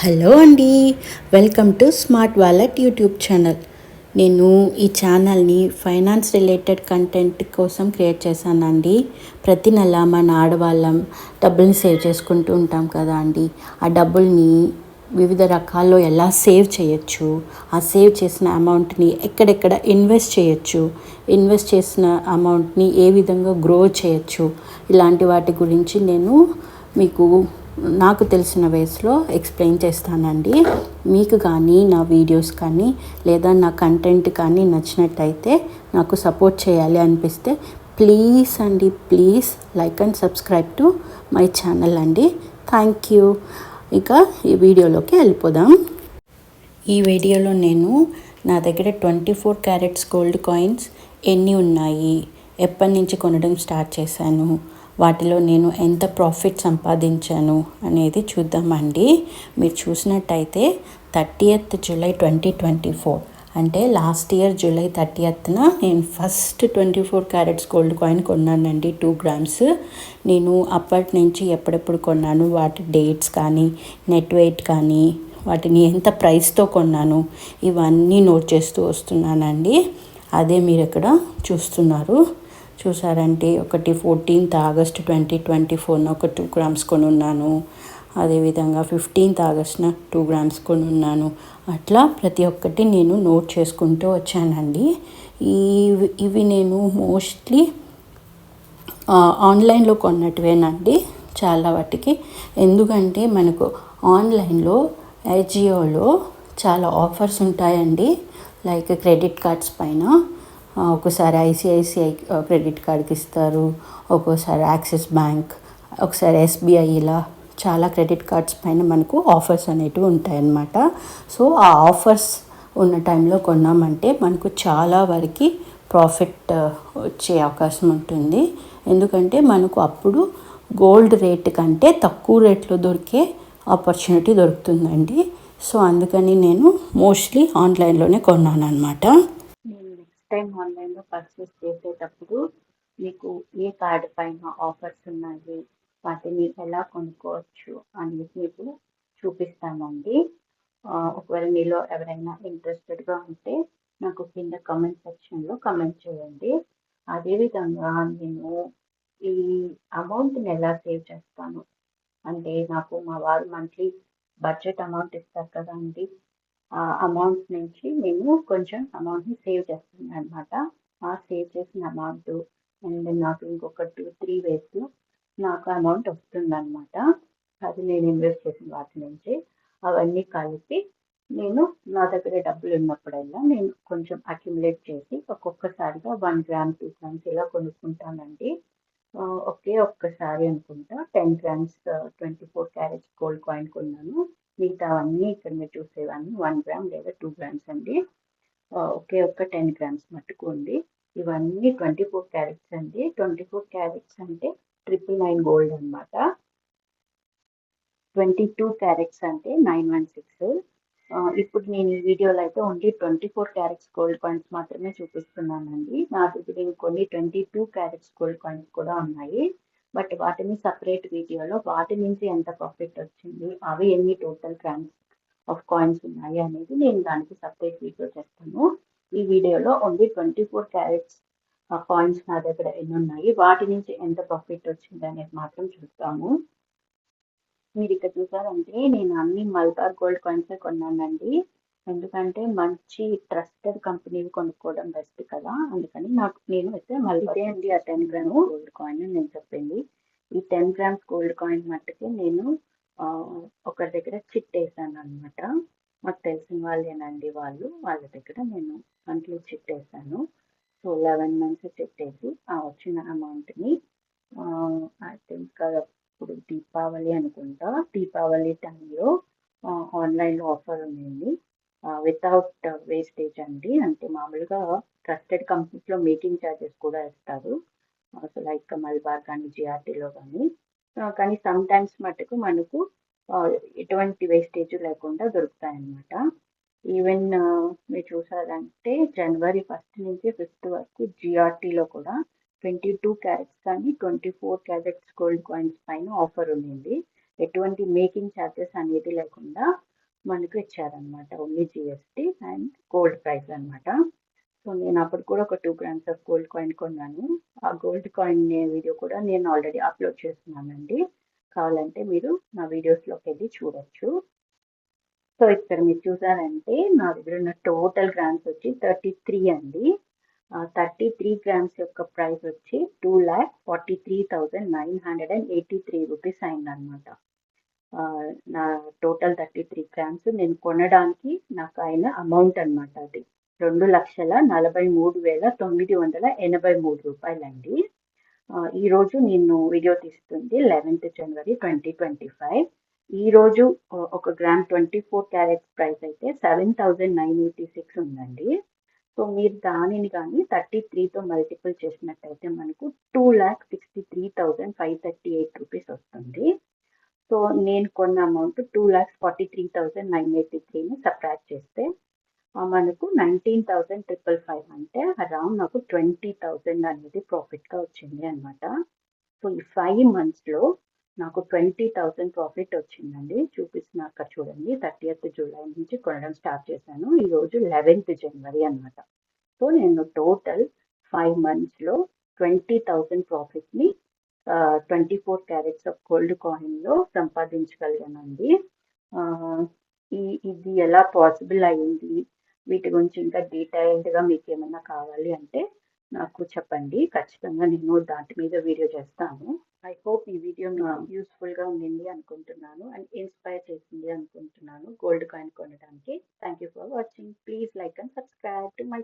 Hello అండి, welcome to smart wallet YouTube channel. నేను ఈ ఛానల్ని ఫైనాన్స్ రిలేటెడ్ కంటెంట్ కోసం క్రియేట్ చేశానండి. ప్రతి నెల మన ఆడవాళ్ళం డబ్బుల్ని సేవ్ చేసుకుంటూ ఉంటాం కదా అండి. ఆ డబ్బుల్ని వివిధ రకాల్లో ఎలా సేవ్ చేయొచ్చు, ఆ సేవ్ చేసిన అమౌంట్ని ఎక్కడెక్కడ ఇన్వెస్ట్ చేయొచ్చు, ఇన్వెస్ట్ చేసిన అమౌంట్ని ఏ విధంగా గ్రో చేయొచ్చు, ఇలాంటి వాటి గురించి నేను మీకు నాకు తెలిసిన వేస్లో ఎక్స్ప్లెయిన్ చేస్తానండి. మీకు కానీ నా వీడియోస్ కానీ లేదా నా కంటెంట్ కానీ నచ్చినట్టయితే, నాకు సపోర్ట్ చేయాలి అనిపిస్తే please like and subscribe to my channel అండి. Thank you. ఇక ఈ వీడియోలోకి వెళ్ళిపోదాం. ఈ వీడియోలో నేను నా దగ్గర 24 క్యారెట్స్ గోల్డ్ కాయిన్స్ ఎన్ని ఉన్నాయి, ఎప్పటి నుంచి కొనడం స్టార్ట్ చేశాను, వాటిలో నేను ఎంత ప్రాఫిట్ సంపాదించాను అనేది చూద్దామండి. మీరు చూసినట్టయితే 30th July 2024 అంటే లాస్ట్ ఇయర్ జూలై 30th నేను ఫస్ట్ 24 క్యారెట్స్ గోల్డ్ కాయిన్ కొన్నానండి, 2 grams. నేను అప్పటి నుంచి ఎప్పుడెప్పుడు కొన్నాను, వాటి డేట్స్ కానీ నెట్ వెయిట్ కానీ వాటిని ఎంత ప్రైస్తో కొన్నాను ఇవన్నీ నోట్ చేస్తూ వస్తున్నానండి. అదే మీరు ఇక్కడ చూసారంటే ఒకటి 14th August 2024 ఒక 2 grams కొనున్నాను. అదేవిధంగా 15th August 2 grams కొనున్నాను. అట్లా ప్రతి ఒక్కటి నేను నోట్ చేసుకుంటూ వచ్చానండి. ఇవి నేను మోస్ట్లీ ఆన్లైన్లో కొన్నట్టువేనండి చాలా వాటికి. ఎందుకంటే మనకు ఆన్లైన్లో అజియోలో చాలా ఆఫర్స్ ఉంటాయండి. లైక్ క్రెడిట్ కార్డ్స్ పైన ఒకసారి ఐసిఐసిఐ క్రెడిట్ కార్డ్కి ఇస్తారు, ఒక్కోసారి యాక్సిస్ బ్యాంక్, ఒకసారి ఎస్బీఐ, ఇలా చాలా క్రెడిట్ కార్డ్స్ పైన మనకు ఆఫర్స్ అనేటివి ఉంటాయన్నమాట. సో ఆ ఆఫర్స్ ఉన్న టైంలో కొన్నామంటే మనకు చాలా వరకు ప్రాఫిట్ వచ్చే అవకాశం ఉంటుంది. ఎందుకంటే మనకు అప్పుడు గోల్డ్ రేట్ కంటే తక్కువ రేట్లో దొరికే ఆపర్చునిటీ దొరుకుతుందండి. సో అందుకని నేను మోస్ట్లీ ఆన్లైన్లోనే కొన్నాను అనమాట. నేను నెక్స్ట్ టైం ఆన్లైన్లో పర్చేస్ చేసేటప్పుడు మీకు ఏ కార్డు పైన ఆఫర్స్ ఉన్నాయి, వాటిని ఎలా కొనుక్కోవచ్చు అనేది మీకు చూపిస్తానండి. ఒకవేళ మీలో ఎవరైనా ఇంట్రెస్టెడ్గా ఉంటే నాకు కింద కమెంట్ సెక్షన్లో కమెంట్ చేయండి. అదేవిధంగా నేను ఈ అమౌంట్ని ఎలా సేవ్ చేస్తాను అంటే, నాకు మా వారు మంత్లీ బడ్జెట్ అమౌంట్ ఇస్తారు కదండి. ఆ అమౌంట్ నుంచి నేను కొంచెం అమౌంట్ని సేవ్ చేస్తున్నాను అనమాట. ఆ సేవ్ చేసిన అమౌంట్ అండ్ నాకు ఇంకొక 2-3 వేస్లో నాకు అమౌంట్ వస్తుందన్నమాట. అది నేను ఇన్వెస్ట్ చేసిన వాటి నుంచి అవన్నీ కలిపి నేను నా దగ్గర డబ్బులు ఉన్నప్పుడల్లా నేను కొంచెం అక్యుములేట్ చేసి ఒక్కొక్కసారిగా 1 gram 2 grams ఇలా కొనుక్కుంటానండి. ఒక్కసారి అనుకుంటా 10 grams 24 క్యారెట్స్ గోల్డ్ కాయిన్ కొన్నాను. మిగతావన్నీ ఇక్కడ మీరు చూసేవన్నీ 1 gram లేదా 2 grams అండి. ఒక్క 10 grams మట్టుకు ఉంది. ఇవన్నీ 24 క్యారెట్స్ అండి. 24 క్యారెట్స్ అంటే 999 గోల్డ్ అనమాట. 22 క్యారెట్స్ అంటే 916. ఇప్పుడు నేను ఈ వీడియోలో అయితే ఓన్లీ 24 క్యారెట్స్ గోల్డ్ కాయిన్స్ మాత్రమే చూపిస్తున్నానండి. నా దగ్గర ఇంకొన్ని 22 క్యారెట్స్ గోల్డ్ కాయిన్స్ కూడా ఉన్నాయి. బట్ వాటిని సపరేట్ వీడియోలో వాటి నుంచి ఎంత ప్రాఫిట్ వచ్చింది, అవి ఎన్ని టోటల్ గ్రామ్స్ ఆఫ్ కాయిన్స్ ఉన్నాయి అనేది నేను దానికి సపరేట్ వీడియో చేస్తాను. ఈ వీడియోలో ఓన్లీ 24 క్యారెట్స్ కాయిన్స్ నా దగ్గర ఎన్ని ఉన్నాయి, వాటి నుంచి ఎంత ప్రాఫిట్ వచ్చింది అనేది మాత్రం చూస్తాము. మీరు ఇక్కడ చూసారంటే నేను అన్ని మల్బార్ గోల్డ్ కాయిన్సే కొన్నానండి. ఎందుకంటే మంచి ట్రస్టెడ్ కంపెనీలు కొనుక్కోవడం బెస్ట్ కదా, అందుకని నేను అయితే మల్బార్ అండి. ఆ 10 grams గోల్డ్ కాయిన్ నేను చెప్పింది. ఈ 10 grams గోల్డ్ కాయిన్ మట్టుకే నేను ఒకరి దగ్గర చిట్ వేసాను అనమాట. మాకు తెలిసిన వాళ్ళేనండి, వాళ్ళ దగ్గర నేను మంత్లీ చిట్ వేసాను. సో 11 months చిట్ వేసి ఆ వచ్చిన అమౌంట్ని ఐ థింక్ ఇప్పుడు దీపావళి అనుకుంటా, దీపావళి టైంలో ఆన్లైన్లో ఆఫర్ ఉంది. వితౌట్ వేస్టేజ్ అండి. అంటే మామూలుగా ట్రస్టెడ్ కంపెనీస్లో మేకింగ్ ఛార్జెస్ కూడా ఇస్తారు, సో లైక్ మల్బార్ కానీ జిఆర్టీలో కానీ సమ్ టైమ్స్ మటుకు మనకు ఎటువంటి వేస్టేజ్ లేకుండా దొరుకుతాయి అన్నమాట. ఈవెన్ మీరు చూసారంటే January 1st నుంచి 5th వరకు జిఆర్టీలో కూడా 22 క్యారెట్స్ కానీ 24 క్యారెట్స్ గోల్డ్ కాయిన్స్ పైన ఆఫర్ ఉంది. ఎటువంటి మేకింగ్ ఛార్జెస్ అనేది లేకుండా మనకు ఇచ్చారనమాట. Only GST and gold price అనమాట. సో నేను అప్పుడు కూడా ఒక 2 గ్రామ్స్ ఆఫ్ గోల్డ్ కాయిన్ కొన్నాను. ఆ గోల్డ్ కాయిన్ వీడియో కూడా నేను ఆల్రెడీ అప్లోడ్ చేస్తున్నానండి. కావాలంటే మీరు నా వీడియోస్లోకి వెళ్ళి చూడొచ్చు. సో ఇక్కడ మీరు చూసారంటే నా దగ్గర ఉన్న టోటల్ గ్రామ్స్ వచ్చి 33 అండి. 33 గ్రామ్స్ యొక్క ప్రైస్ వచ్చి 2,43,983 రూపీస్ అయిందనమాట. నా టోటల్ 33 గ్రామ్స్ నేను కొనడానికి నాకు అయిన అమౌంట్ అనమాట అది 2,43,983 రూపాయలండి. ఈరోజు నేను వీడియో తీస్తుంది 11th జనవరి 2025. ఈరోజు ఒక గ్రామ్ 24 క్యారెట్స్ ప్రైస్ అయితే 7,986 ఉందండి. సో మీరు దానిని కానీ 33తో మల్టిపుల్ చేసినట్టయితే మనకు 2,63,538 రూపీస్ వస్తుంది. సో నేను కొన్న అమౌంట్ 2,43,983ని సబ్ట్రాక్ట్ చేస్తే మనకు 19,555 అంటే అరౌండ్ నాకు 20,000 అనేది ప్రాఫిట్గా వచ్చింది అనమాట. సో ఈ 5 monthsలో నాకు 20,000 ప్రాఫిట్ వచ్చిందండి. చూపిస్తున్నా అక్కడ చూడండి. 30th జూలై నుంచి కొనడం స్టార్ట్ చేశాను. ఈరోజు 11th జనవరి అనమాట. సో నేను టోటల్ 5 monthsలో 20,000 ప్రాఫిట్ని 24 క్యారెట్స్ ఆఫ్ గోల్డ్ కాయిన్లో సంపాదించగలిగానండి. ఇది ఎలా పాసిబుల్ అయింది, వీటి గురించి ఇంకా డీటెయిల్డ్గా మీకు ఏమైనా కావాలి అంటే నాకు చెప్పండి. ఖచ్చితంగా నేను దాని మీద వీడియో చేస్తాను. ఐ హోప్ ఈ వీడియో యూస్ఫుల్గా ఉండింది అనుకుంటున్నాను అండ్ ఇన్స్పైర్ చేసింది అనుకుంటున్నాను గోల్డ్ కాయిన్ కొనడానికి. Thank you for watching. Please like and subscribe to my